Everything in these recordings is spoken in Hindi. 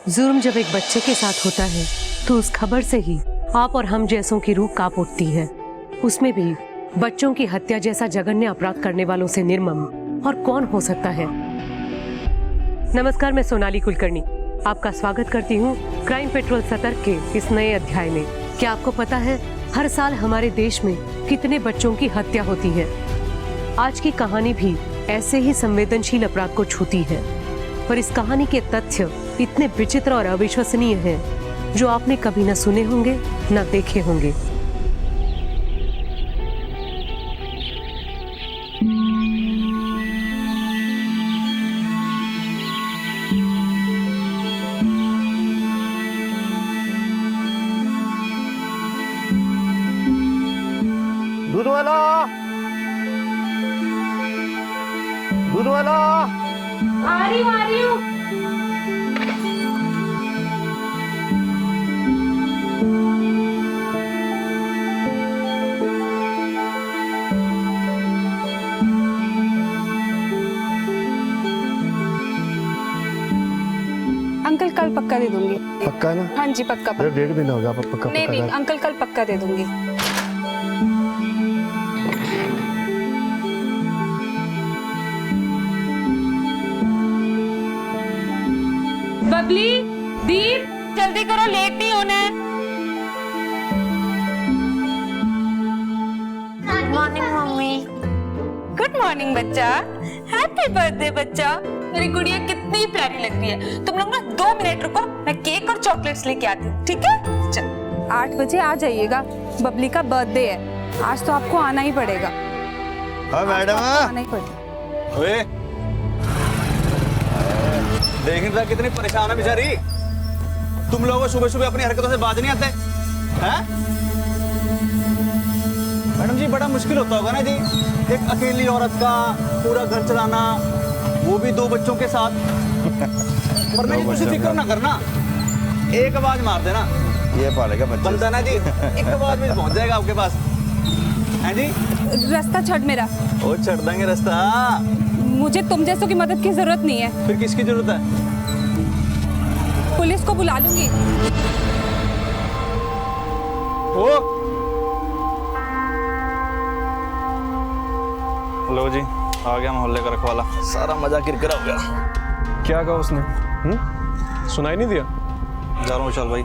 जुर्म जब एक बच्चे के साथ होता है तो उस खबर से ही आप और हम जैसों की रूह कांप उठती है। उसमें भी बच्चों की हत्या जैसा जघन्य अपराध करने वालों से निर्मम और कौन हो सकता है। नमस्कार, मैं सोनाली कुलकर्णी आपका स्वागत करती हूँ क्राइम पेट्रोल सतर्क के इस नए अध्याय में। क्या आपको पता है हर साल हमारे देश में कितने बच्चों की हत्या होती है? आज की कहानी भी ऐसे ही संवेदनशील अपराध को छूती है, पर इस कहानी के तथ्य इतने विचित्र और अविश्वसनीय हैं जो आपने कभी न सुने होंगे न देखे होंगे। दूध वाला, दूध वाला। आ रही हूँ। अंकल कल पक्का दे दूंगी। पक्का ना? हाँ जी पक्का। डेढ़ महीना हो गया पक्का। नहीं अंकल कल पक्का दे दूंगी। बबली, दीप, जल्दी करो, लेट नहीं होना है। Good morning mummy. Good morning बच्चा। हैप्पी बर्थडे बच्चा। मेरी गुड़िया कितनी प्यारी लग रही है। तुम लोग ना 2 मिनट रुको, मैं केक और चॉकलेट्स लेके आती हूँ, ठीक है? चल 8 बजे आ जाइएगा, बबली का बर्थडे है। आज तो आपको आना ही पड़ेगा। हाँ मैडम, आना ही पड़ेगा। ओए, देख नहीं रहा कितनी परेशान है बेचारी। तुम लोगों सुबह सुबह अपनी हरकतों से बाज नहीं आते हैं? मैडम जी बड़ा मुश्किल होता होगा ना जी, एक अकेली औरत का पूरा घर चलाना, वो भी 2 बच्चों के साथ। पर नहीं, तुझे फिक्र ना करना, एक आवाज मार देना, ये पालेगा बच्चा। बनता ना जी, एक आवाज में पहुंच जाएगा आपके पास। हैं जी? रास्ता छड़ मेरा। ओ छड़ देंगे रास्ता। मुझे तुम जैसों की मदद की जरूरत नहीं है। फिर किसकी जरूरत है? पुलिस को बुला लूंगी। ओ लो जी, आ गया मोहल्ले का रखवाला। सारा मजा किरकिरा हो गया। क्या कहा उसने? सुनाई नहीं दिया? जा रहा हूँ, चल भाई।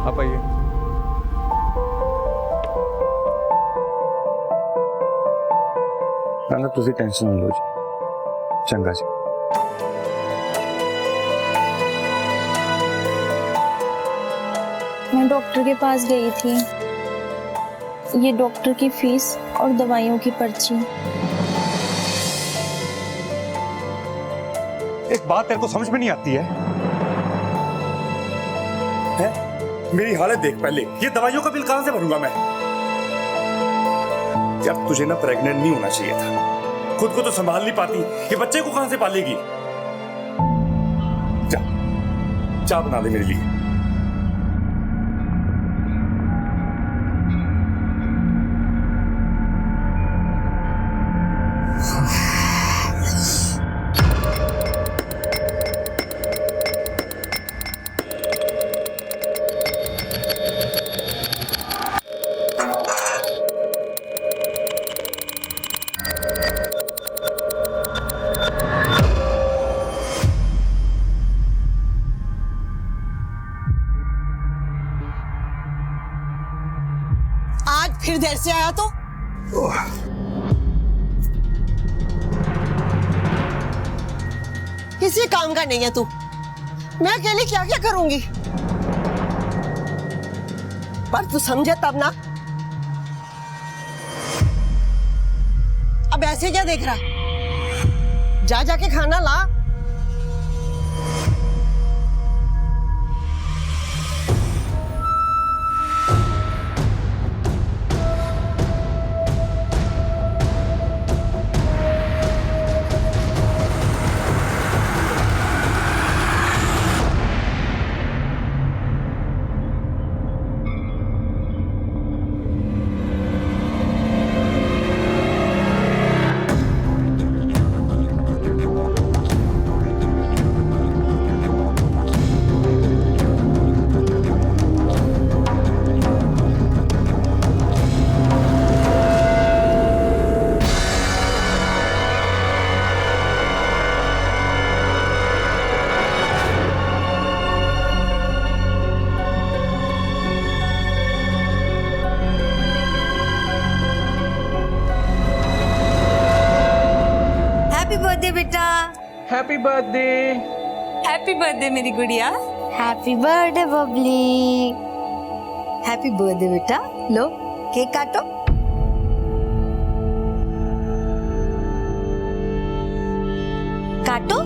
आप आइए। ना तुझे टेंशन नहीं लो जी, चंगा जी। मैं डॉक्टर के पास गई थी। ये डॉक्टर की फीस और दवाइयों की पर्ची। एक बात तेरे को समझ में नहीं आती है? मेरी हालत देख पहले, ये दवाइयों का बिल कहां से भरूंगा मैं? जब तुझे ना प्रेग्नेंट नहीं होना चाहिए था, खुद को तो संभाल नहीं पाती, ये बच्चे को कहां से पालेगी? जा, चाय बना दे मेरे लिए। फिर देर से आया तो किसी काम का नहीं है तू। मैं अकेले क्या क्या करूंगी? पर तू समझे तब ना। अब ऐसे क्या देख रहा? जा जाके खाना ला। Happy birthday. हैप्पी बर्थडे मेरी गुड़िया। Happy birthday Babli. Happy birthday बेटा, लो केक काटो। काटो,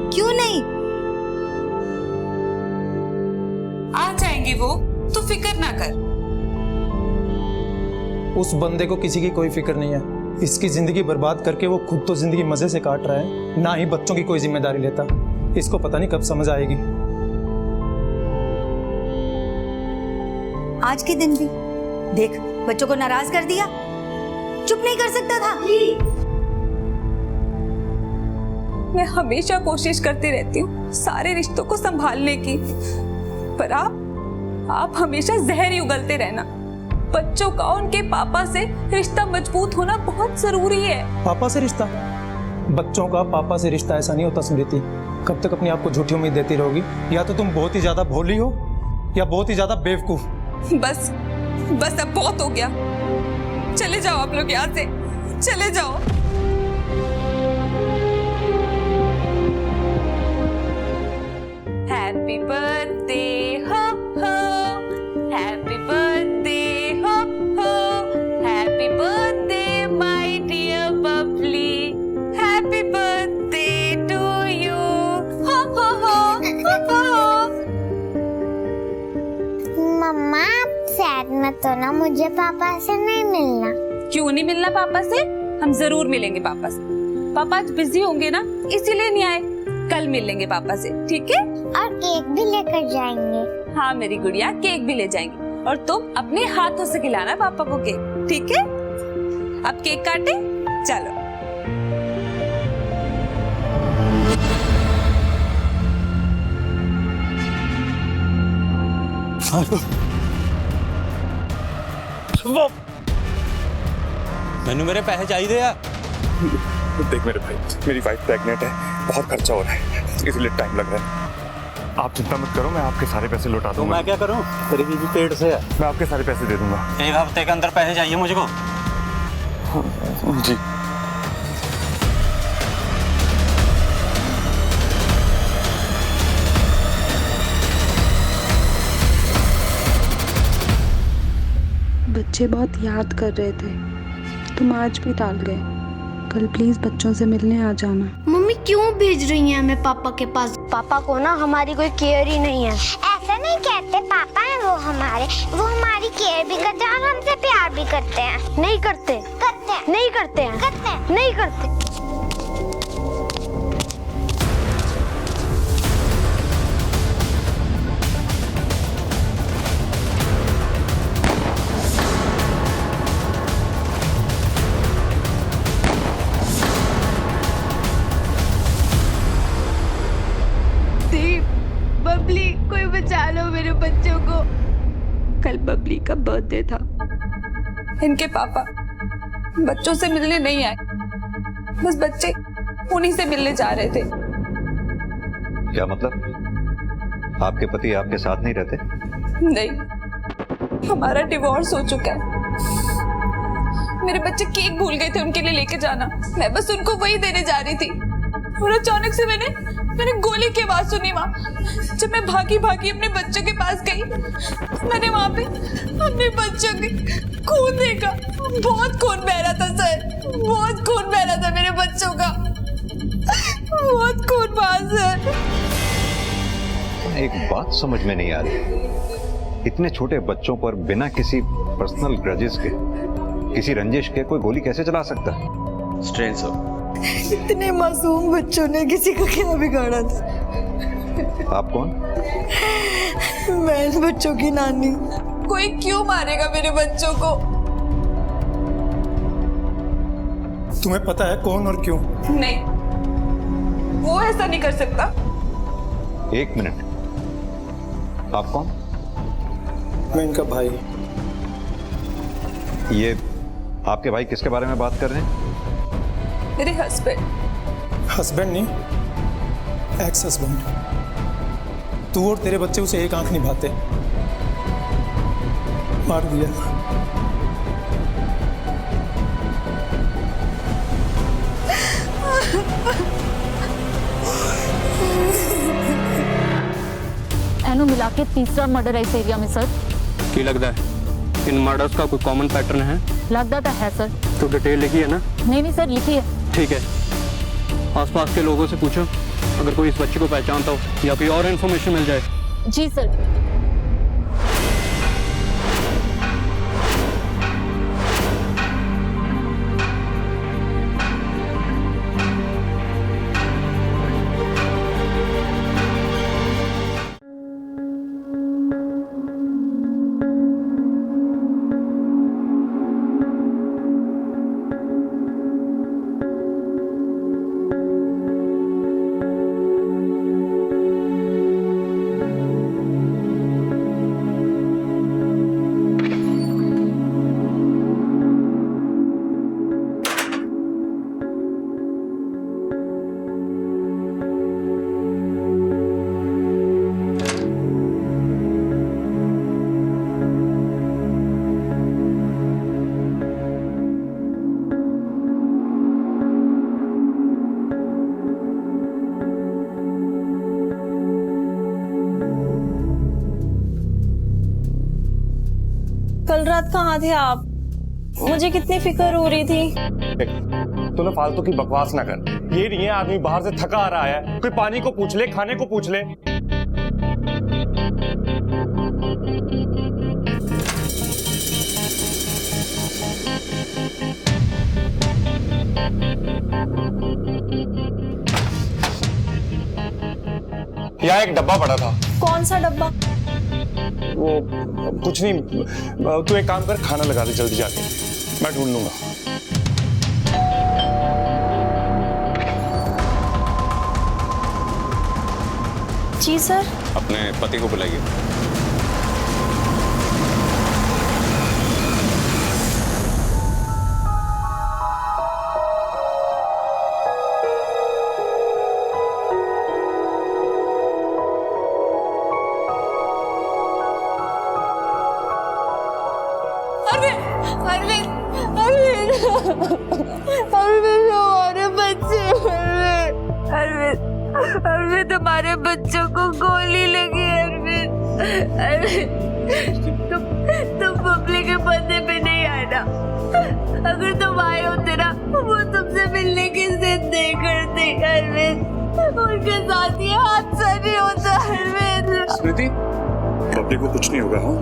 क्यों नहीं? आ जाएंगे वो, तू फिक्र ना कर। उस बंदे को किसी की कोई फिक्र नहीं है। इसकी जिंदगी बर्बाद करके वो खुद तो जिंदगी मजे से काट रहा है, ना ही बच्चों की कोई जिम्मेदारी लेता। इसको पता नहीं कब समझ आएगी। आज के दिन भी देख बच्चों को नाराज कर दिया। चुप नहीं कर सकता था। मैं हमेशा कोशिश करती रहती हूँ सारे रिश्तों को संभालने की, पर आप हमेशा जहर ही उगलते रहना। बच्चों का उनके पापा से रिश्ता मजबूत होना बहुत जरूरी है। पापा से रिश्ता? बच्चों का पापा से रिश्ता ऐसा नहीं होता स्मृति। कब तक अपने आप को झूठी उम्मीद देती रहोगी? या तो तुम बहुत ही ज्यादा भोली हो या बहुत ही ज्यादा बेवकूफ। बस अब बहुत हो गया। चले जाओ आप लोग यहाँ से, चले जाओ। हैप्पी बर्थडे हो, हैप्पी बर्थडे हो, happy birthday my dear Babli, happy birthday to you. मम्मा सैड मत हो ना, मुझे पापा से नहीं मिलना। क्यों नहीं मिलना पापा से? हम जरूर मिलेंगे पापा से। पापा आज बिजी होंगे ना, इसीलिए नहीं आए। कल मिल लेंगे पापा से, ठीक है? और केक भी लेकर जाएंगे। हाँ मेरी गुड़िया, केक भी ले जाएंगे और तुम अपने हाथों से खिलाना पापा को केक, ठीक है? अब केक काटे, चलो। मैनू मेरे पैसे चाहिए आ। देख मेरे भाई, मेरी वाइफ प्रेग्नेंट है, बहुत खर्चा हो रहा है, इसलिए टाइम लग रहा है। आप चिंता मत करो, मैं आपके सारे पैसे लौटा दूंगा। मैं क्या करूं? तेरी बीवी पेट से है। मैं आपके सारे पैसे दे दूंगा। एक हफ्ते के अंदर पैसे चाहिए मुझको। जी। बच्चे बहुत याद कर रहे थे, तुम आज भी टाल गए। कल प्लीज बच्चों से मिलने आ जाना। मम्मी क्यों भेज रही हैं हमें पापा के पास? पापा को ना हमारी कोई केयर ही नहीं है। ऐसा नहीं कहते, पापा है वो हमारी केयर भी करते हैं और हमसे प्यार भी करते हैं। नहीं करते, करते हैं। नहीं करते हैं, करते हैं। नहीं करते। बबली, कोई बचा लो मेरे बच्चों को। कल बबली का बर्थडे था। इनके पापा बच्चों से मिलने नहीं आए, बस बच्चे उन्हीं से मिलने जा रहे थे। क्या मतलब? आपके पति आपके साथ नहीं रहते? नहीं, हमारा डिवोर्स हो चुका है। मेरे बच्चे केक भूल गए थे उनके लिए लेके जाना, मैं बस उनको वही देने जा रही थी और अचानक से मैंने गोली की आवाज सुनी। वहां जब मैं भागी अपने बच्चों के पास गई, मैंने वहां पे अपने बच्चों के खून देखा। बहुत खून बह रहा था सर, बहुत खून बह रहा था मेरे बच्चों का, बहुत खून बहा सर। एक बात समझ में नहीं आ रही, इतने छोटे बच्चों पर बिना किसी पर्सनल ग्रजेस के, किसी रंजिश के कोई गोली कैसे चला सकता? स्ट्रेंज हो। इतने मासूम बच्चों ने किसी का क्या बिगाड़ा था? आप कौन? मैं इन बच्चों की नानी। कोई क्यों मारेगा मेरे बच्चों को? तुम्हें पता है कौन और क्यों? नहीं, वो ऐसा नहीं कर सकता। एक मिनट, आप कौन? मैं इनका भाई। ये आपके भाई किसके बारे में बात कर रहे हैं? मेरे हस्बैंड। हस्बैंड नहीं, एक्स हस्बैंड। तू और तेरे बच्चे उसे एक आंख निभाते, मार दिया। ਨੂੰ ਮਿਲਾ के तीसरा मर्डर है इस एरिया में सर। की लगता है इन मर्डर्स का कोई कॉमन पैटर्न है? लगता तो है सर। तो डिटेल लिखी है ना? नहीं सर लिखी है। ठीक है, आसपास के लोगों से पूछो, अगर कोई इस बच्चे को पहचानता हो या कोई और इन्फॉर्मेशन मिल जाए। जी सर। कल रात कहाँ थे आप? मुझे कितनी फिक्र हो रही थी। तूने फालतू की बकवास ना कर। ये नहीं है आदमी बाहर से थका आ रहा है, कोई पानी को पूछ ले, खाने को पूछ ले। यहाँ एक डब्बा पड़ा था। कौन सा डब्बा? वो कुछ नहीं, तू एक काम कर, खाना लगा दे जल्दी जाके, मैं ढूंढ लूंगा। जी सर। अपने पति को बुलाइए। हमारे बच्चे, अरविंद हमारे बच्चों को गोली लगी। अरविंद तुम बबली के पर्दे पे नहीं आए ना। अगर तुम आए होते ना, वो तुमसे मिलने की जिद नहीं करते। अरविंद उनके साथ ये हादसा नहीं होता। अरविंद स्मृति, बबली को कुछ नहीं होगा। हाँ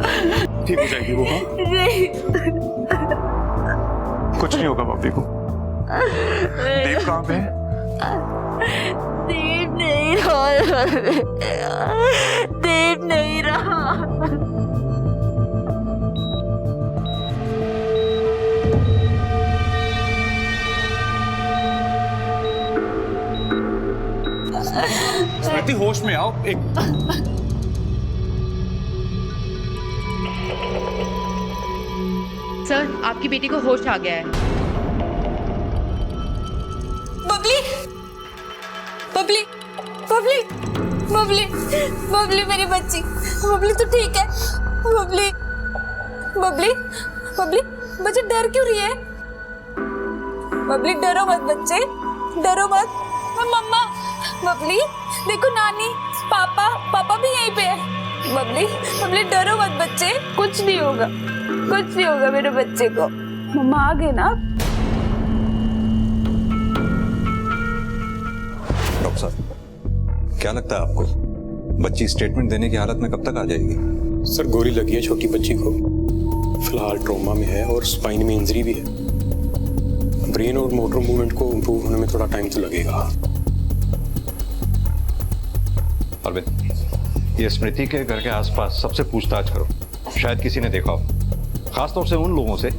ठीक हो जाएगी वो। हाँ नहीं, कुछ नहीं होगा बबली को। देव कहाँ पे है? देव नहीं रहा। देव नहीं रहा। स्मृति होश में आओ। एक सर, आपकी बेटी को होश आ गया है। बबली, बबली, बबली, बबली, बबली मेरी बच्ची। बबली तो ठीक है। बबली, बबली, बबली, बच्चे डर क्यों रही है? बबली डरो मत बच्चे, डरो मत। मम्मा, बबली देखो नानी, पापा, पापा भी यहीं पे है। बबली, बबली डरो मत बच्चे, कुछ नहीं होगा, कुछ नहीं होगा मेरे बच्चे को। मम्मा आ गए ना। डॉक्टर साहब, क्या लगता है आपको बच्ची स्टेटमेंट देने की हालत में कब तक आ जाएगी? सर, गोली लगी है छोटी बच्ची को, फिलहाल ट्रॉमा में है और स्पाइन में इंजरी भी है। ब्रेन और मोटर मूवमेंट को इम्प्रूव होने में थोड़ा टाइम तो लगेगा। अरविंद, ये स्मृति के घर के आसपास सबसे पूछताछ करो, शायद किसी ने देखा हो, खासतौर से उन लोगों से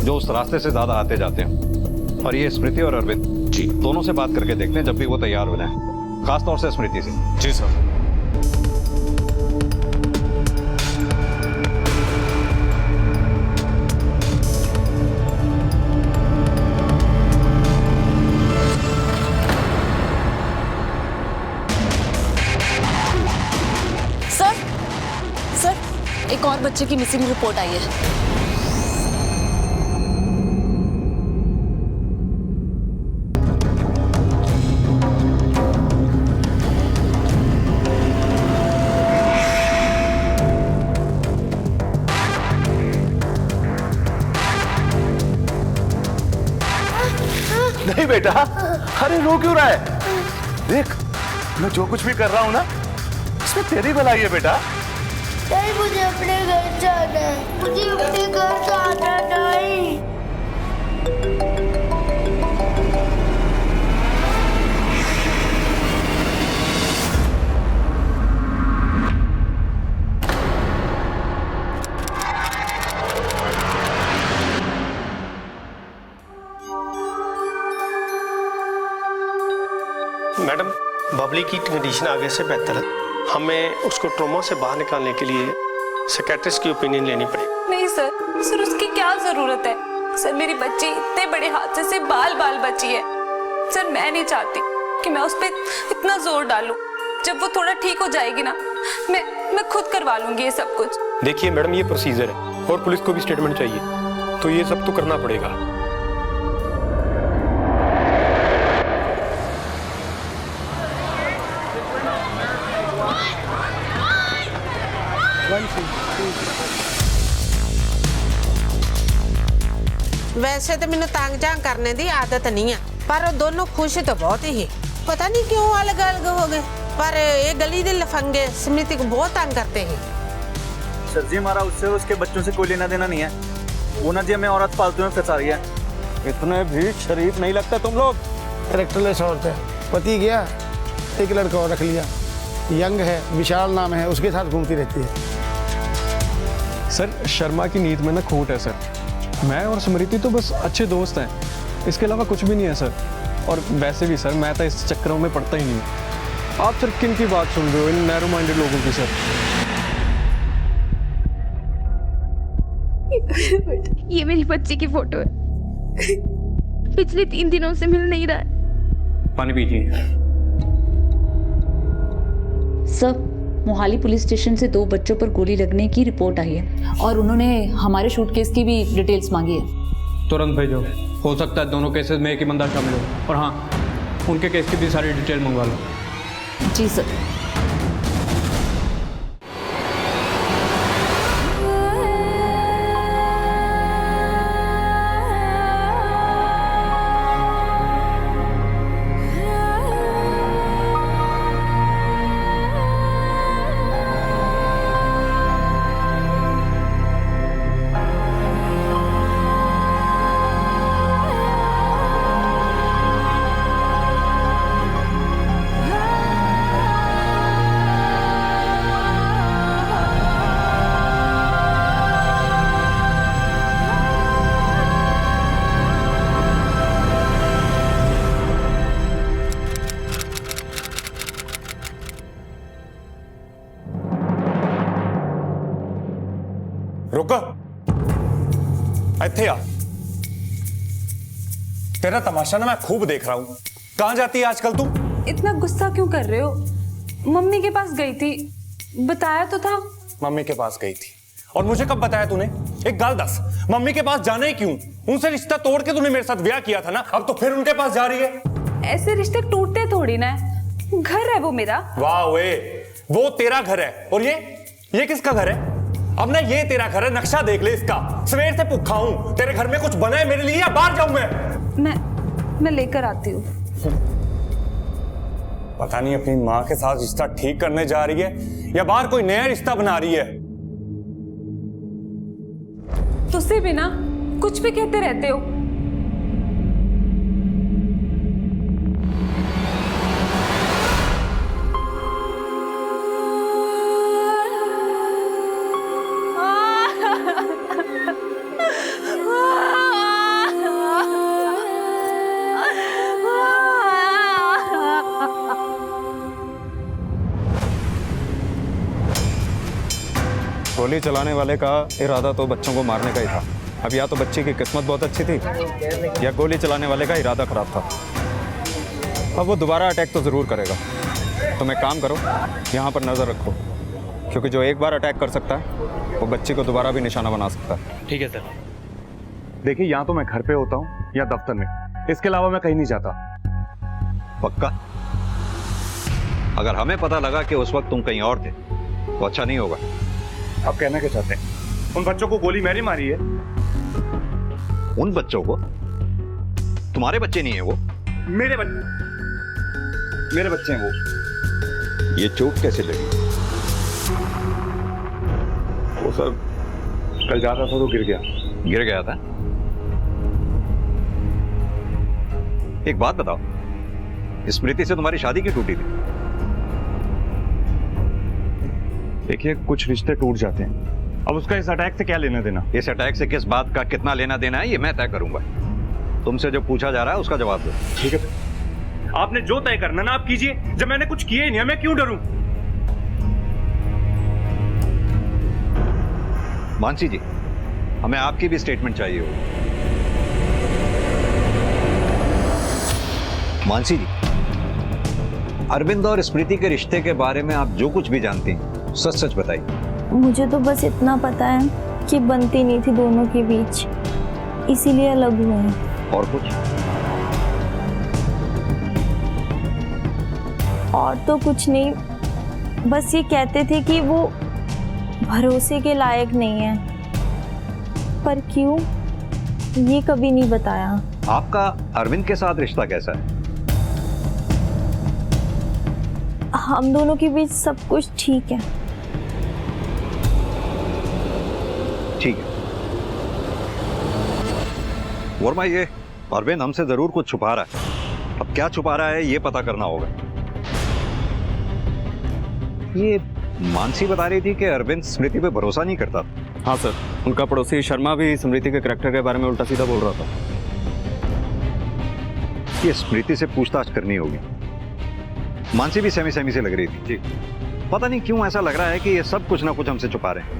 जो उस रास्ते से ज्यादा आते जाते हैं। और ये स्मृति और अरविंद जी दोनों से बात करके देखते हैं जब भी वो तैयार हो जाए, खासतौर से स्मृति से। जी सर। सर, एक और बच्चे की मिसिंग रिपोर्ट आई है। बेटा, अरे रो क्यों रहा है? देख, मैं जो कुछ भी कर रहा हूँ ना, इसमें तेरी भलाई है बेटा। नहीं, मुझे अपने घर जाना है, मुझे अपने घर जाना नहीं। मैडम, बबली की कंडीशन आगे से बेहतर है, हमें उसको ट्रॉमा से बाहर निकालने के लिए साइकियाट्रिस्ट की ओपिनियन लेनी पड़ेगी। नहीं सर उसकी क्या जरूरत है सर? मेरी बच्ची इतने बड़े हादसे से बाल बाल बची है सर। मैं नहीं चाहती कि मैं उस पर इतना जोर डालूं। जब वो थोड़ा ठीक हो जाएगी ना, मैं खुद करवा लूंगी ये सब कुछ। देखिए मैडम, ये प्रोसीजर है और पुलिस को भी स्टेटमेंट चाहिए, तो ये सब तो करना पड़ेगा। वैसे तो मैंने तंग जांग करने की आदत नहीं है, पर वो दोनों खुश तो बहुत ही। पता नहीं क्यों अलग अलग हो गए, पर ये गली के लफंगे स्मृति को बहुत तंग करते हैं। सर जी, हमारा उससे उसके बच्चों से कोई लेना देना नहीं है। वो ना जी हमें औरत फालतू में फंसा रही है। इतने भी शरीफ नहीं लगता तुम लोग। कैरेक्टरलेस औरत है, पति गया, एक लड़का और रख लिया, यंग है, विशाल नाम है, उसके साथ घूमती रहती है। सर, शर्मा की नीयत में ना खोट है सर। मैं और स्मृति तो बस अच्छे दोस्त हैं, इसके अलावा कुछ भी नहीं है सर। और वैसे भी सर, मैं तो इस चक्करों में पड़ता ही नहीं। आप सर किन की बात सुन रहे हो? इन नैरो माइंडेड लोगों की सर। ये मेरी बच्ची की फोटो है, पिछले 3 दिनों से मिल नहीं रहा है। पानी पीजिए। सर, मोहाली पुलिस स्टेशन से 2 बच्चों पर गोली लगने की रिपोर्ट आई है और उन्होंने हमारे शूटकेस की भी डिटेल्स मांगी है। तुरंत भेजो, हो सकता है दोनों केसेस में एक ही बंदा शामिल हो। और हाँ, उनके केस की भी सारी डिटेल मंगवा लो। जी सर। रुको, इत्थे आ। तेरा तमाशा ना मैं खूब देख रहा हूं। कहां जाती है आजकल तू? इतना गुस्सा क्यों कर रहे हो? मम्मी के पास गई थी, बताया तो था। मम्मी के पास गई थी और मुझे कब बताया तूने? एक गाल दस, मम्मी के पास जाना ही क्यों? उनसे रिश्ता तोड़ के तूने मेरे साथ ब्याह किया था ना, अब तो फिर उनके पास जा रही है। ऐसे रिश्ते टूटते थोड़ी ना है, घर है वो मेरा। वाह वे, वो तेरा घर है और ये किसका घर है? अब ना ये तेरा घर है, नक्शा देख ले इसका। सवेर से भूखा हूं, तेरे घर में कुछ बना है मेरे लिए या बाहर जाऊं मैं लेकर आती हूँ। पता नहीं अपनी माँ के साथ रिश्ता ठीक करने जा रही है या बाहर कोई नया रिश्ता बना रही है। तुझसे भी ना कुछ भी कहते रहते हो। गोली चलाने वाले का इरादा तो बच्चों को मारने का ही था। अब या तो बच्ची की किस्मत बहुत अच्छी थी या गोली चलाने वाले का इरादा खराब था। अब वो दोबारा अटैक तो ज़रूर करेगा। तुम एक काम करो, यहाँ पर नज़र रखो, क्योंकि जो एक बार अटैक कर सकता है वो बच्ची को दोबारा भी निशाना बना सकता है। ठीक है सर। देखिए, यहाँ तो मैं घर पे होता हूँ या दफ्तर में, इसके अलावा मैं कहीं नहीं जाता। पक्का? अगर हमें पता लगा कि उस वक्त तुम कहीं और थे तो अच्छा नहीं होगा। आप कहना क्या चाहते हैं? उन बच्चों को गोली मैंने मारी है। उन बच्चों को? तुम्हारे बच्चे नहीं है वो, मेरे बच्चे हैं वो। ये चोट कैसे लगी? वो सर कल जा रहा था तो गिर गया था। एक बात बताओ, स्मृति से तुम्हारी शादी क्यों टूटी थी? देखिए, कुछ रिश्ते टूट जाते हैं, अब उसका इस अटैक से क्या लेना देना? इस अटैक से किस बात का कितना लेना देना है ये मैं तय करूंगा। तुमसे जो पूछा जा रहा है उसका जवाब दो। ठीक है, आपने जो तय करना ना आप कीजिए। जब मैंने कुछ किया ही नहीं है, मैं क्यों डरूं? मानसी जी, हमें आपकी भी स्टेटमेंट चाहिए होगी। मानसी जी, अरविंद और स्मृति के रिश्ते के बारे में आप जो कुछ भी जानती हैं सच सच बताइए। मुझे तो बस इतना पता है कि बनती नहीं थी दोनों के बीच, इसीलिए अलग हुए हैं। और कुछ? और तो कुछ नहीं, बस ये कहते थे कि वो भरोसे के लायक नहीं है, पर क्यों ये कभी नहीं बताया। आपका अरविंद के साथ रिश्ता कैसा है? हम दोनों के बीच सब कुछ ठीक है। ठीक है। वर्मा, ये अरविंद हमसे जरूर कुछ छुपा रहा है। अब क्या छुपा रहा है ये पता करना होगा। ये मानसी बता रही थी कि अरविंद स्मृति पे भरोसा नहीं करता। हाँ सर, उनका पड़ोसी शर्मा भी स्मृति के करैक्टर के बारे में उल्टा सीधा बोल रहा था। ये स्मृति से पूछताछ करनी होगी। मानसी भी सेमी सेमी से लग रही थी। जी। पता नहीं क्यों ऐसा लग रहा है कि ये सब कुछ ना कुछ हमसे छुपा रहे हैं।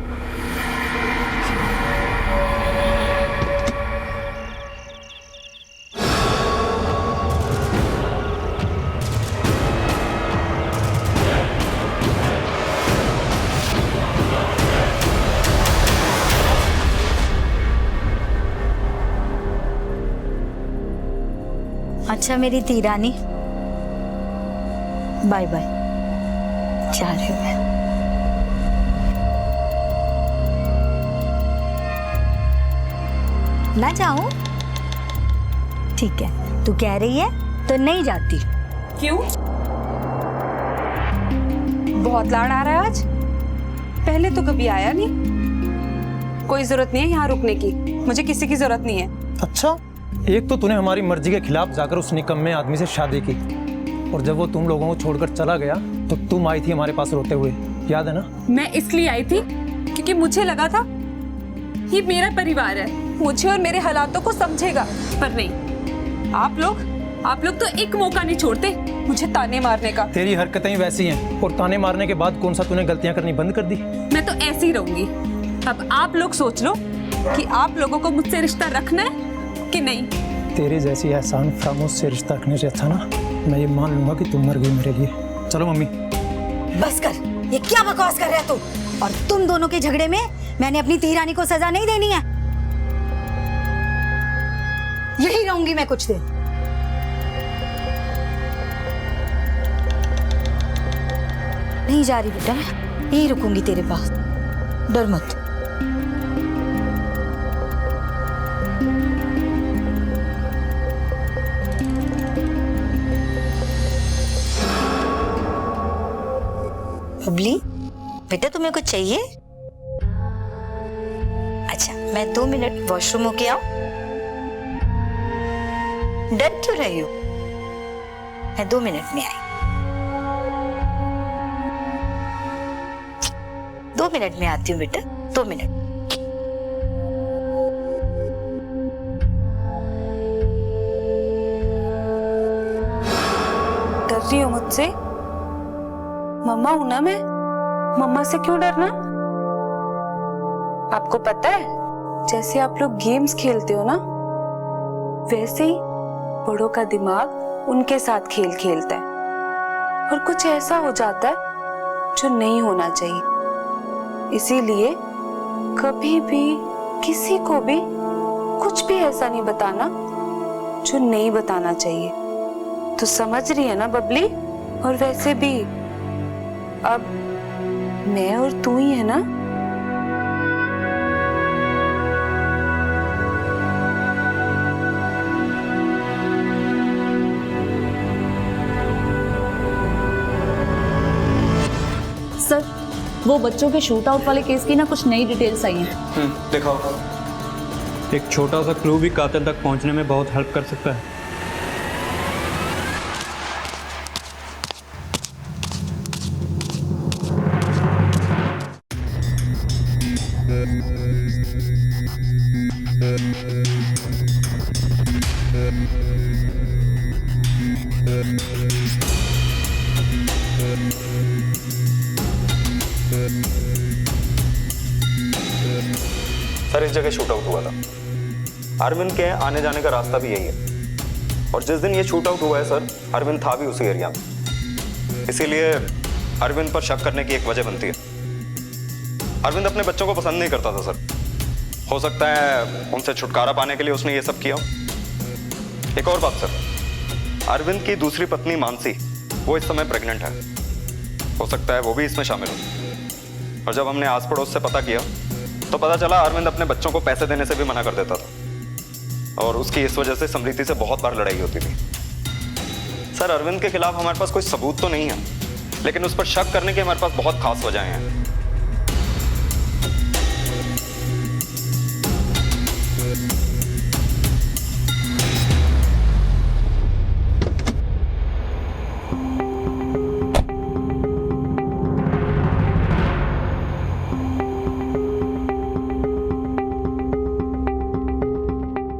अच्छा मेरी तीरानी, बाय बाय, जा रही हूँ मैं। ना जाऊं? ठीक है, तू कह रही है तो नहीं जाती। क्यों? बहुत लाड़ आ रहा है आज। पहले तो कभी आया नहीं। कोई जरूरत नहीं है यहाँ रुकने की, मुझे किसी की जरूरत नहीं है। अच्छा, एक तो तूने हमारी मर्जी के खिलाफ जाकर उस निकम्मे आदमी से शादी की, और जब वो तुम लोगों को छोड़कर चला गया तो तुम आई थी हमारे पास रोते हुए, याद है ना? मैं इसलिए आई थी क्योंकि मुझे लगा था ये मेरा परिवार है, मुझे और मेरे हालातों को समझेगा, पर नहीं। आप लोग तो एक मौका नहीं छोड़ते मुझे ताने मारने का। तेरी हरकतें वैसी हैं, और ताने मारने के बाद कौन सा तूने गलतियां करनी बंद कर दी? मैं तो ऐसी ही रहूंगी। अब आप लोग सोच लो कि आप लोगों को मुझसे रिश्ता रखना है कि नहीं। तेरी जैसी एहसान फरामोश से रिश्ता रखने से अच्छा ना मैं ये मान लूंगा कि तुम मर गई मेरे लिए। चलो मम्मी। बस कर, ये क्या बकवास कर रहे हो तू? और तुम दोनों के झगड़े में मैंने अपनी तीरानी को सजा नहीं देनी है। यही रहूंगी मैं कुछ देर। नहीं जा रही बेटा, मैं यही रुकूंगी तेरे पास, डर मत। बबली, बेटा तुम्हें कुछ चाहिए? अच्छा, मैं 2 मिनट वॉशरूम होके आऊं? डर क्यों रही हो? मैं 2 मिनट में आई। 2 मिनट में आती हूँ बेटा, 2 मिनट। डर रही हो मुझसे? मम्मा हूं ना मैं, मम्मा से क्यों डरना? आपको पता है, जैसे आप लोग गेम्स खेलते हो ना, वैसे ही बड़ों का दिमाग उनके साथ खेल खेलता है, और कुछ ऐसा हो जाता है जो नहीं होना चाहिए। इसीलिए कभी भी किसी को भी कुछ भी ऐसा नहीं बताना जो नहीं बताना चाहिए। तो समझ रही है ना बबली? और वैसे भी अब मैं और तू ही है ना। वो बच्चों के शूट आउट वाले केस की ना कुछ नई डिटेल्स आई हैं। दिखाओ। एक छोटा सा क्लू भी कातिल तक पहुंचने में बहुत हेल्प कर सकता है। सर इस जगह शूट आउट हुआ था। अरविंद के आने जाने का रास्ता भी यही है और जिस दिन ये शूट आउट हुआ है सर, अरविंद था भी उसी एरिया में। इसीलिए अरविंद पर शक करने की एक वजह बनती है। अरविंद अपने बच्चों को पसंद नहीं करता था सर। हो सकता है उनसे छुटकारा पाने के लिए उसने ये सब किया। एक और बात सर, अरविंद की दूसरी पत्नी मानसी वो इस समय प्रेग्नेंट है। हो सकता है वो भी इसमें शामिल हो। और जब हमने आस पड़ोस से पता किया तो पता चला अरविंद अपने बच्चों को पैसे देने से भी मना कर देता था और उसकी इस वजह से समृति से बहुत बार लड़ाई होती थी। सर अरविंद के खिलाफ हमारे पास कोई सबूत तो नहीं है, लेकिन उस पर शक करने की हमारे पास बहुत खास वजहें हैं।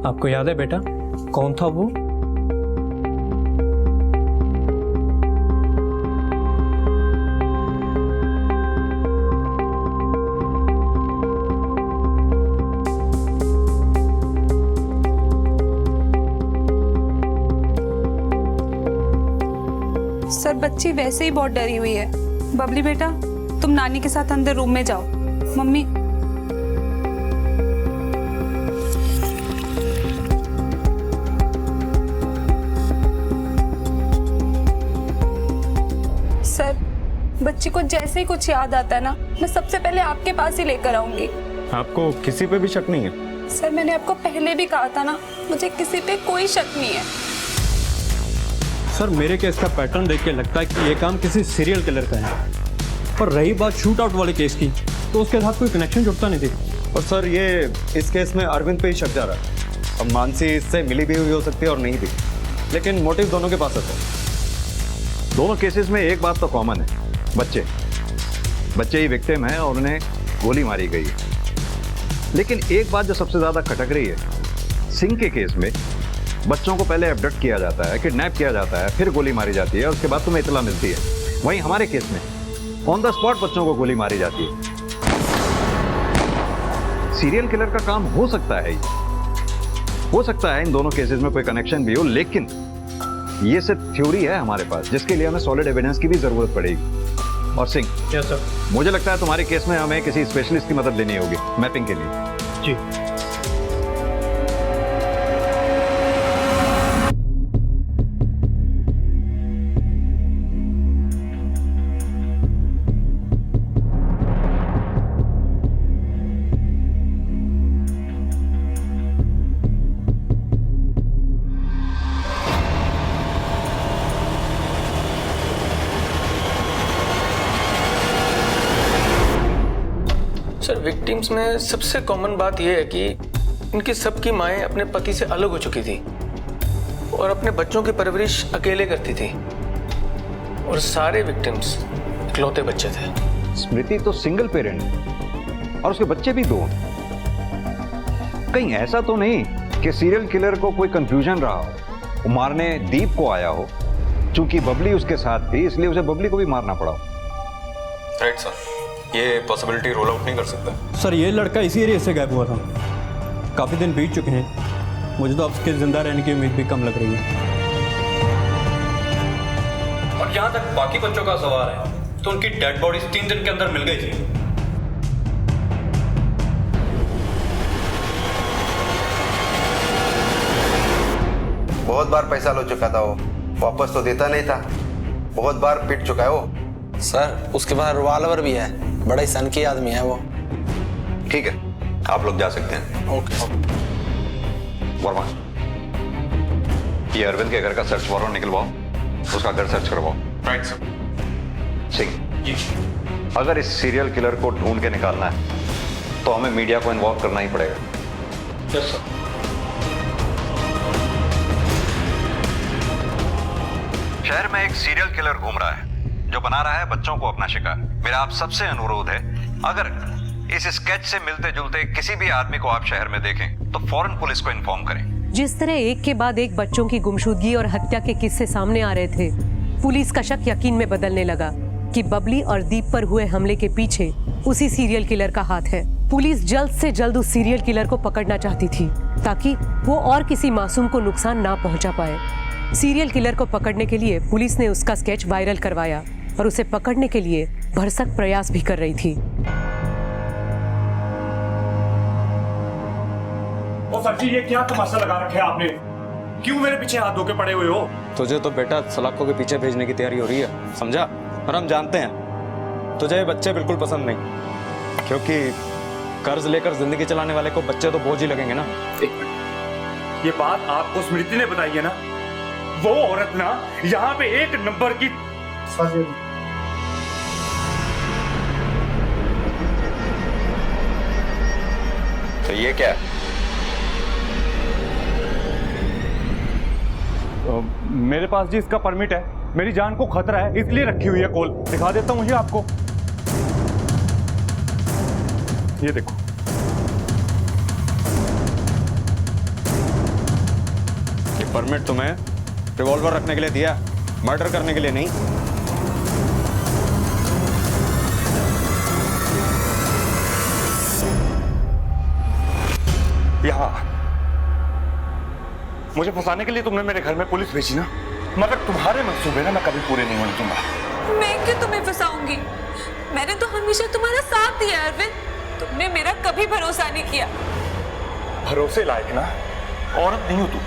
आपको याद है बेटा कौन था वो? सर बच्ची वैसे ही बहुत डरी हुई है। बबली बेटा तुम नानी के साथ अंदर रूम में जाओ। मम्मी सर बच्ची को जैसे ही कुछ याद आता है ना, मैं सबसे पहले आपके पास ही लेकर आऊंगी। आपको किसी पे भी शक नहीं है? सर मैंने आपको पहले भी कहा था ना, मुझे किसी पे कोई शक नहीं है। सर मेरे केस का पैटर्न देख के लगता है कि ये काम किसी सीरियल किलर का है। और रही बात शूट आउट वाले केस की, तो उसके साथ कोई कनेक्शन जुड़ता नहीं थी। और सर ये इस केस में अरविंद पे ही शक जा रहा है। अब मानसी इससे मिली भी हुई हो सकती है और नहीं भी, लेकिन मोटिव दोनों के पास है। दोनों केसेस में एक बात तो कॉमन है, बच्चे ही विक्टिम हैं और उन्हें गोली मारी गई है। लेकिन एक बात जो सबसे ज्यादा खटक रही है, सिंह के केस में बच्चों को पहले एब्डक्ट किया जाता है, किडनैप किया जाता है, फिर गोली मारी जाती है, उसके बाद तुम्हें इतला मिलती है। वहीं हमारे केस में ऑन द स्पॉट बच्चों को गोली मारी जाती है। सीरियल किलर का काम हो सकता है, हो सकता है इन दोनों केसेस में कोई कनेक्शन भी हो, लेकिन ये सिर्फ थ्योरी है हमारे पास, जिसके लिए हमें सॉलिड एविडेंस की भी जरूरत पड़ेगी। और सिंह, यस सर, मुझे लगता है तुम्हारे केस में हमें किसी स्पेशलिस्ट की मदद लेनी होगी मैपिंग के लिए। जी सर विक्टिम्स में सबसे कॉमन बात यह है कि इनकी सबकी माएँ अपने पति से अलग हो चुकी थी और अपने बच्चों की परवरिश अकेले करती थी और सारे विक्टिम्स इकलौते बच्चे थे। स्मृति तो सिंगल पेरेंट है और उसके बच्चे भी 2। कहीं ऐसा तो नहीं कि सीरियल किलर को कोई कंफ्यूजन रहा हो, वो मारने दीप को आया हो, चूंकि बबली उसके साथ थी इसलिए उसे बबली को भी मारना पड़ा। राइट सर, ये पॉसिबिलिटी रोल आउट नहीं कर सकता। सर ये लड़का इसी एरिया से गायब हुआ था, काफी दिन बीत चुके हैं। मुझे तो अब उसके जिंदा रहने की उम्मीद भी कम लग रही है। और जहां तक बाकी बच्चों का सवाल है, तो उनकी डेड बॉडीज 3 दिन के अंदर मिल गई थी। बहुत बार पैसा लो चुका था वो, वापस तो देता नहीं था। बहुत बार पिट चुका है वो। सर उसके पास रिवॉल्वर भी है, बड़ा ही सनकी आदमी है वो। ठीक है, आप लोग जा सकते हैं। ओके। वर्मा, ये अरविंद के घर का सर्च वारंट निकलवाओ, उसका घर सर्च करवाओ। Right sir. सिंह, अगर इस सीरियल किलर को ढूंढ के निकालना है तो हमें मीडिया को इन्वॉल्व करना ही पड़ेगा। Yes sir. शहर में एक सीरियल किलर घूम रहा है जो बना रहा है बच्चों को अपना शिकार। मेरा आप सबसे अनुरोध है, अगर इस स्केच से मिलते जुलते किसी भी आदमी को आप शहर में देखें तो फौरन पुलिस को इन्फॉर्म करें। जिस तरह एक के बाद एक बच्चों की गुमशुदगी और हत्या के किस्से सामने आ रहे थे, पुलिस का शक यकीन में बदलने लगा कि बबली और दीप पर हुए हमले के पीछे उसी सीरियल किलर का हाथ है। पुलिस जल्द से जल्द उस सीरियल किलर को पकड़ना चाहती थी ताकि वो और किसी मासूम को नुकसान ना पहुंचा पाए। सीरियल किलर को पकड़ने के लिए पुलिस ने उसका स्केच वायरल करवाया और उसे पकड़ने के लिए भरसक प्रयास भी कर रही थी। ओ सर जी, ये क्या तमाशा लगा रखे है आपने? क्यों मेरे पीछे हाथ धो के पड़े हुए हो? तुझे तो बेटा सलाखों के पीछे भेजने की तैयारी हो रही है, समझा? और हम जानते हैं तुझे ये बच्चे बिल्कुल पसंद नहीं, क्योंकि कर्ज लेकर जिंदगी चलाने वाले को बच्चे तो बोझ ही लगेंगे ना। एक मिनट, ये बात आपको स्मृति ने बताई है ना? वो औरत ना यहाँ पे एक नंबर की तो ये क्या है? मेरे पास जी इसका परमिट है, मेरी जान को खतरा है इसलिए रखी हुई है कॉल। दिखा देता हूँ ये आपको, ये देखो। ये परमिट तुम्हें रिवॉल्वर रखने के लिए दिया, मर्डर करने के लिए नहीं। यहाँ मुझे फंसाने के लिए तुमने मेरे घर में पुलिस भेजी ना, मगर तुम्हारे मंसूबे ना मैं कभी पूरे नहीं होने दूंगा। मैं क्यों तुम्हें फंसाऊंगी? मैंने तो हमेशा तुम्हारा साथ दिया अरविंद, तुमने मेरा कभी भरोसा नहीं किया। भरोसे लायक ना औरत नहीं हो तू।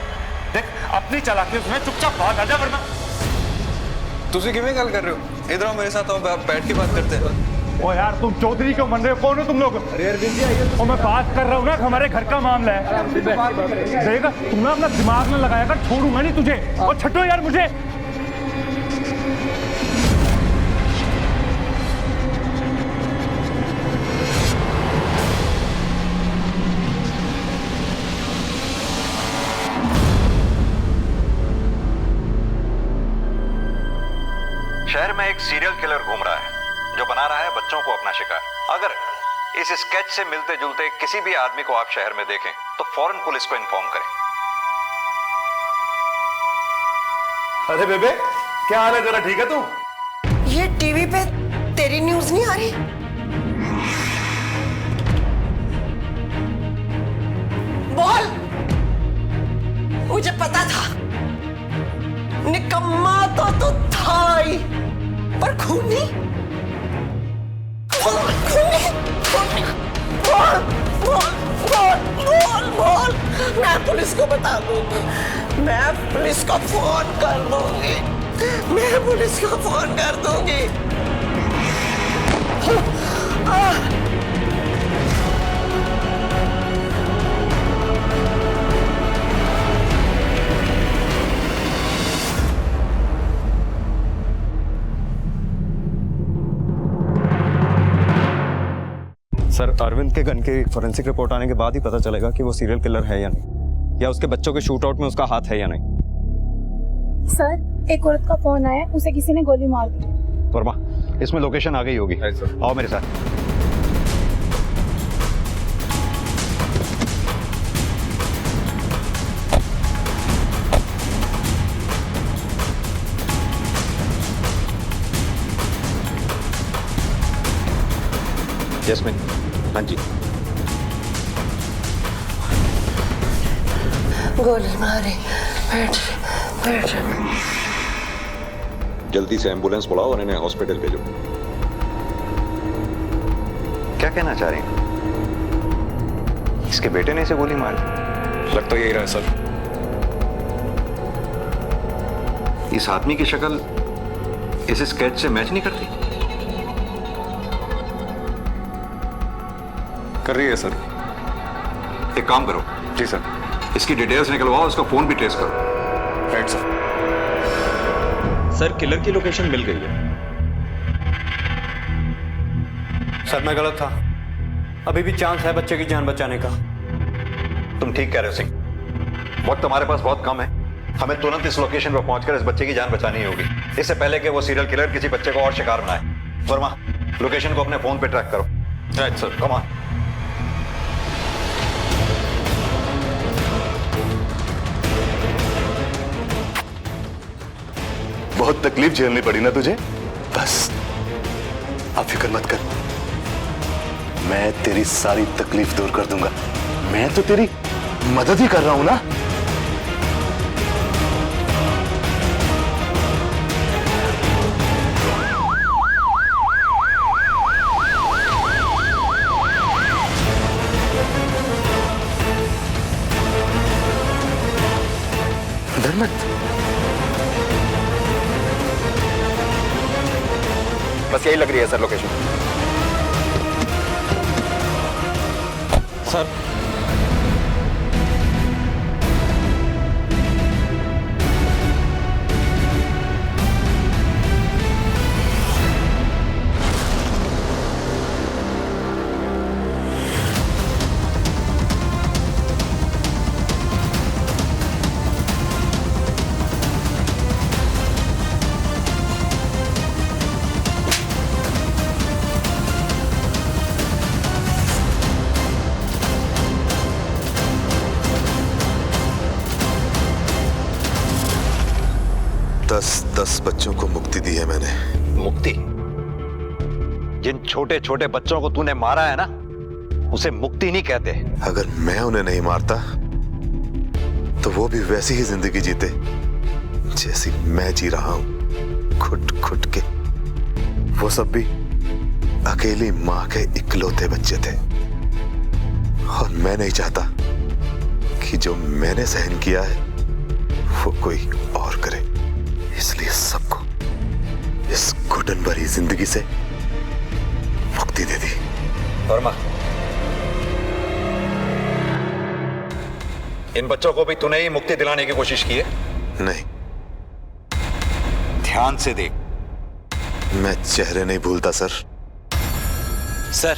देख अपनी चालाकी उसमें चुपचाप भाग आजा, वरना तुझे किਵੇਂ ਗੱਲ कर रहे हो? इधर आओ मेरे साथ, आओ बैठ के बात करते हैं। ओ यार तुम चौधरी क्यों बन रहे हो? कौन हो तुम लोग? अरे अरविंद जी आइए। मैं बात कर रहा हूँ ना, हमारे घर का मामला है। देखा तुमने अपना दिमाग न लगाया कर, छोड़ूंगा नहीं तुझे। और छठो यार मुझे। शहर में एक सीरियल किलर घूम रहा है जो बना रहा है बच्चों को अपना शिकार। अगर इस स्केच से मिलते जुलते किसी भी आदमी को आप शहर में देखें तो फौरन पुलिस को इन्फॉर्म करें। अरे बेबे क्या हाल है? जरा ठीक है तू? ये टीवी पे तेरी न्यूज नहीं आ रही? बोल, मुझे पता था। निकम्मा तो तू था ही, पर खूनी? बोल, मैं पुलिस को बता दूंगी, मैं पुलिस को फोन कर दूंगी, मैं पुलिस को फोन कर दूंगी। सर, अरविंद के गन की फोरेंसिक रिपोर्ट आने के बाद ही पता चलेगा कि वो सीरियल किलर है या नहीं, या उसके बच्चों के शूट आउट में उसका हाथ है या नहीं। सर, एक औरत का फोन आया, उसे किसी ने गोली मार दी। वर्मा, इसमें लोकेशन आ गई होगी। आओ मेरे साथ। यस्मिन, हाँ जी। गोली मारी, बैठ। जल्दी से एम्बुलेंस बुलाओ और इन्हें हॉस्पिटल भेजो। क्या कहना चाह रहे हैं? इसके बेटे ने इसे गोली मार दी? लग तो यही रहा है सर। इस आदमी की शक्ल इस स्केच से मैच नहीं करती? कर रही है सर। एक काम करो। जी सर। इसकी डिटेल्स निकलवाओ, उसका फोन भी ट्रेस करो। Right sir. सर, किलर की लोकेशन मिल गई है। सर मैं गलत था, अभी भी चांस है बच्चे की जान बचाने का। तुम ठीक कह रहे हो सिंह, वक्त हमारे पास बहुत कम है। हमें तुरंत इस लोकेशन पर पहुंचकर इस बच्चे की जान बचानी होगी, इससे पहले कि वो सीरियल किलर किसी बच्चे को और शिकार बनाए। वर्मा, लोकेशन को अपने फोन पे ट्रैक करो। Right sir, come on. बहुत तकलीफ झेलनी पड़ी ना तुझे? बस अब फिक्र मत कर, मैं तेरी सारी तकलीफ दूर कर दूंगा। मैं तो तेरी मदद ही कर रहा हूं ना। धर्मत, बस यही लग रही है सर लोकेशन। सर दस बच्चों को मुक्ति दी है मैंने। मुक्ति? जिन छोटे छोटे बच्चों को तूने मारा है ना, उसे मुक्ति नहीं कहते। अगर मैं उन्हें नहीं मारता तो वो भी वैसी ही जिंदगी जीते जैसी मैं जी रहा हूं, खुट खुट के। वो सब भी अकेली मां के इकलौते बच्चे थे, और मैं नहीं चाहता कि जो मैंने सहन किया है वो कोई और करे। इसलिए सबको इस घुटन भरी जिंदगी से मुक्ति दे दी। वर्मा, इन बच्चों को भी तूने ही मुक्ति दिलाने की कोशिश की है? नहीं। ध्यान से देख। मैं चेहरे नहीं भूलता सर। सर,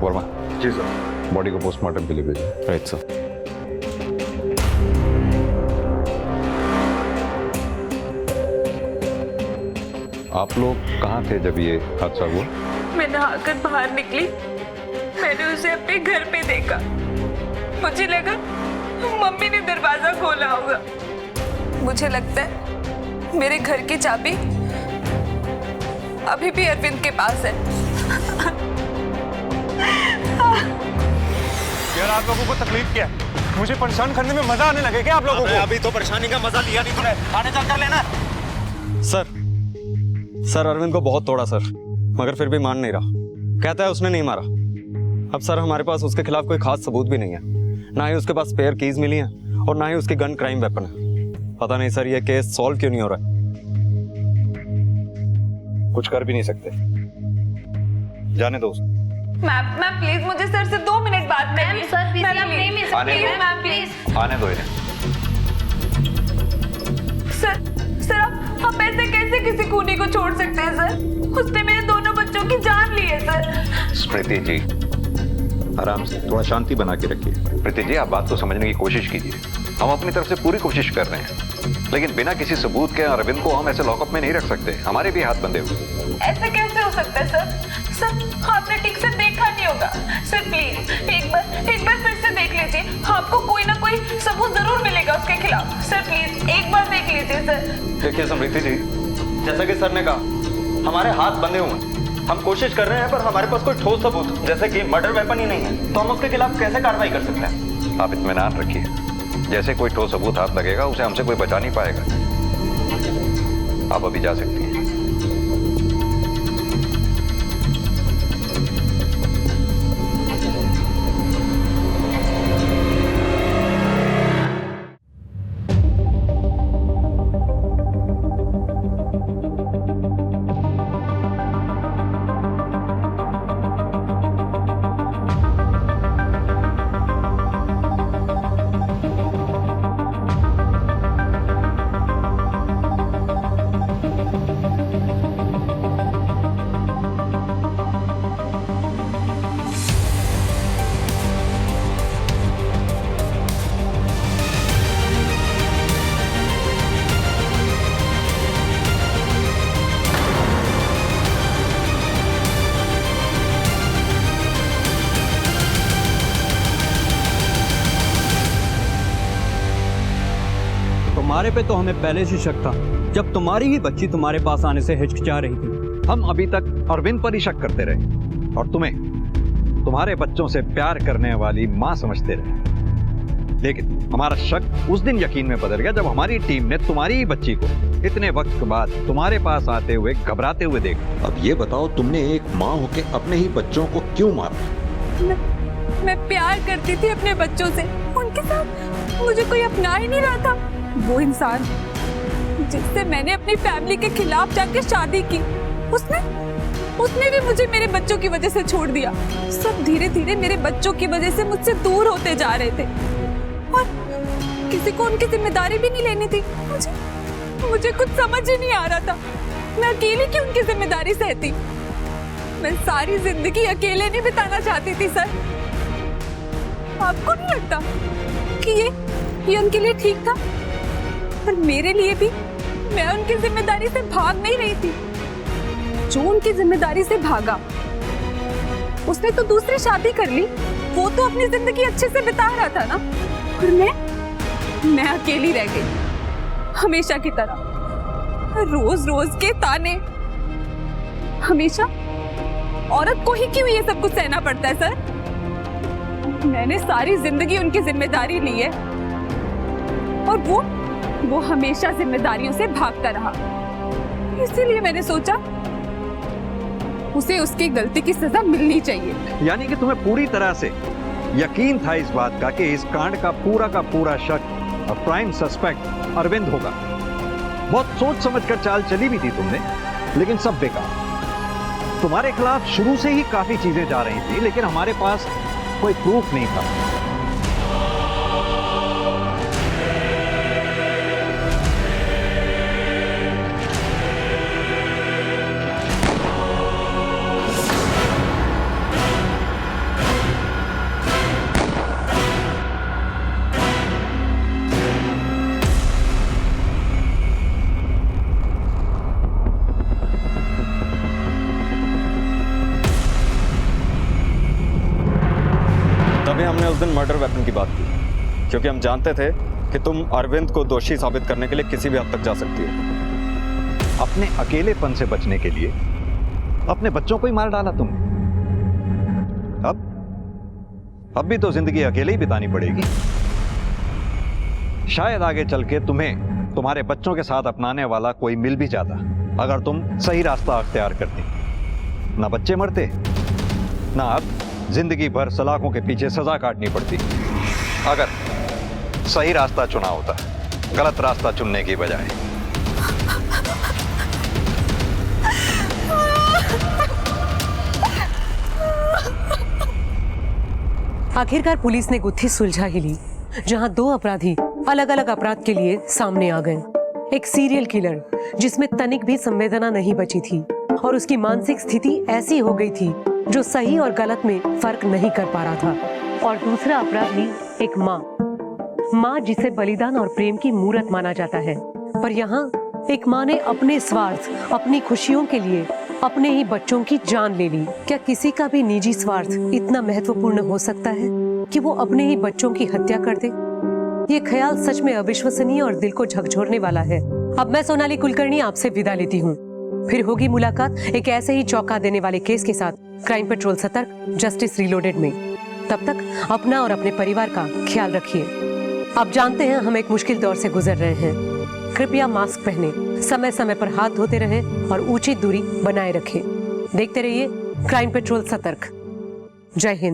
वर्मा। जी सर। बॉडी को पोस्टमार्टम के लिए भेजो। Right sir. आप लोग कहाँ थे जब ये हादसा हुआ? मैं नहाकर बाहर निकली, मैंने उसे अपने घर पे देखा। मुझे लगा मम्मी ने दरवाजा खोला होगा। मुझे लगता है मेरे घर की चाबी अभी भी अरविंद के पास है। यार आप लोगों को तकलीफ क्या है? मुझे परेशान करने में मजा आने लगे क्या आप लोगों को? अभी तो परेशानी का मजा लिया नहीं तूने, थाने चल कर लेना। सर अरविंद को बहुत तोड़ा सर, मगर फिर भी मान नहीं रहा। कहता है उसने नहीं मारा। अब सर हमारे पास उसके खिलाफ कोई खास सबूत भी नहीं है, ना ही उसके पास स्पेयर कीज मिली हैं और ना ही उसकी गन क्राइम वेपन है। पता नहीं सर ये केस सॉल्व क्यों नहीं हो रहा है। कुछ कर भी नहीं सकते, जाने दो। मैम प्लीज मुझे सर से 2 मिनट बात करनी है। सर प्लीज मैम प्लीज आने दो इन्हें। सर आप ऐसे कैसे किसी खूनी को छोड़ सकते हैं सर? उसने मेरे दोनों बच्चों की जान ली है सर। स्मृति जी, आराम से, थोड़ा शांति बना के रखिए। स्मृति जी, आप बात को समझने की कोशिश कीजिए। हम अपनी तरफ से पूरी कोशिश कर रहे हैं, लेकिन बिना किसी सबूत के अरविंद को हम ऐसे लॉकअप में नहीं रख सकते। हमारे भी हाथ बंधे हुए। ऐसे कैसे हो सकता है सर? सर आपने ठीक से देखा नहीं होगा। सर प्लीज एक बार फिर से देख लीजिए, आपको कोई ना कोई सबूत जरूर मिलेगा उसके खिलाफ। सर प्लीज एक बार देख लीजिए सर। देखिए समृति जी, जैसा कि सर ने कहा, हमारे हाथ बंधे हुए हैं। हम कोशिश कर रहे हैं पर हमारे पास कोई ठोस सबूत जैसे कि मर्डर वेपन ही नहीं है, तो हम उसके खिलाफ कैसे कार्रवाई कर सकते हैं? आप इत्मीनान रखिए, जैसे कोई ठोस सबूत हाथ लगेगा उसे हमसे कोई बचा नहीं पाएगा। आप अभी जा सकती हैं। तुम्हारे पे तो हमें पहले से शक था, जब तुम्हारी ही बच्ची तुम्हारे पास आने से हिचकिचा रही थी। हम अभी तक अरविंद पर ही शक करते रहे और तुम्हें तुम्हारे बच्चों से प्यार करने वाली मां समझते रहे। लेकिन हमारा शक उस दिन यकीन में बदल गया जब हमारी टीम ने तुम्हारी ही बच्ची को इतने वक्त बाद तुम्हारे पास आते हुए घबराते हुए देखा। अब ये बताओ, तुमने एक माँ होके अपने ही बच्चों को क्यों मारा? मैं प्यार करती थी अपने बच्चों से, उनके साथ मुझे कोई अपना ही नहीं रहा था। वो इंसान जिससे मैंने अपनी फैमिली के खिलाफ जाके शादी की, उसने भी मुझे मेरे बच्चों की वजह से छोड़ दिया। सब धीरे धीरे मेरे बच्चों की वजह से मुझसे दूर होते जा रहे थे और किसी को उनकी जिम्मेदारी भी नहीं लेनी थी। मुझे कुछ समझ ही नहीं आ रहा था, मैं अकेली क्यों उनकी जिम्मेदारी सहती। मैं सारी जिंदगी अकेले नहीं बिताना चाहती थी सर। आपको नहीं लगता कि ये उनके लिए ठीक था? पर मेरे लिए भी मैं उनकी जिम्मेदारी से भाग नहीं रही थी। जो उनकी जिम्मेदारी से भागा उसने तो दूसरी शादी कर ली, वो तो अपनी जिंदगी अच्छे से बिता रहा था ना। और मैं अकेली रह गई हमेशा की तरह। रोज रोज के ताने, हमेशा औरत को ही क्यों ये सब कुछ सहना पड़ता है सर? मैंने सारी जिंदगी उनकी जिम्मेदारी ली है और वो हमेशा जिम्मेदारियों से भागता रहा। इसीलिए मैंने सोचा उसे उसकी गलती की सजा मिलनी चाहिए। यानी कि तुम्हें पूरी तरह से यकीन था इस बात का कि इस कांड का पूरा शक और प्राइम सस्पेक्ट अरविंद होगा। बहुत सोच समझकर चाल चली भी थी तुमने, लेकिन सब बेकार। तुम्हारे खिलाफ शुरू से ही काफी चीजें जा रही थी, लेकिन हमारे पास कोई प्रूफ नहीं था। तभी हमने उस दिन मर्डर वेपन की बात की, क्योंकि हम जानते थे कि तुम अरविंद को दोषी साबित करने के लिए किसी भी हद तक जा सकती हो। अपने अकेलेपन से बचने के लिए अपने बच्चों को ही मार डाला तुमने। अब भी तो जिंदगी अकेले ही बितानी पड़ेगी। शायद आगे चल के तुम्हें तुम्हारे बच्चों के साथ अपनाने वाला कोई मिल भी जाता, अगर तुम सही रास्ता अख्तियार करती। ना बच्चे मरते, ना अब जिंदगी भर सलाखों के पीछे सजा काटनी पड़ती। अगर सही रास्ता चुना होता, गलत रास्ता चुनने की बजाय। आखिरकार पुलिस ने गुत्थी सुलझा ही ली, जहां दो अपराधी अलग अलग अपराध के लिए सामने आ गए। एक सीरियल किलर जिसमें तनिक भी संवेदना नहीं बची थी और उसकी मानसिक स्थिति ऐसी हो गई थी जो सही और गलत में फर्क नहीं कर पा रहा था। और दूसरा अपराधी एक माँ जिसे बलिदान और प्रेम की मूरत माना जाता है। पर यहाँ एक माँ ने अपने स्वार्थ, अपनी खुशियों के लिए अपने ही बच्चों की जान ले ली। क्या किसी का भी निजी स्वार्थ इतना महत्वपूर्ण हो सकता है कि वो अपने ही बच्चों की हत्या कर दे? ये ख्याल सच में अविश्वसनीय और दिल को झकझोरने वाला है। अब मैं सोनाली कुलकर्णी आपसे विदा लेती हूँ। फिर होगी मुलाकात एक ऐसे ही चौंका देने वाले केस के साथ क्राइम पेट्रोल सतर्क, जस्टिस रीलोडेड में। तब तक अपना और अपने परिवार का ख्याल रखिए। आप जानते हैं हम एक मुश्किल दौर से गुजर रहे हैं। कृपया मास्क पहने, समय समय पर हाथ धोते रहें और उचित दूरी बनाए रखें। देखते रहिए क्राइम पेट्रोल सतर्क। जय हिंद।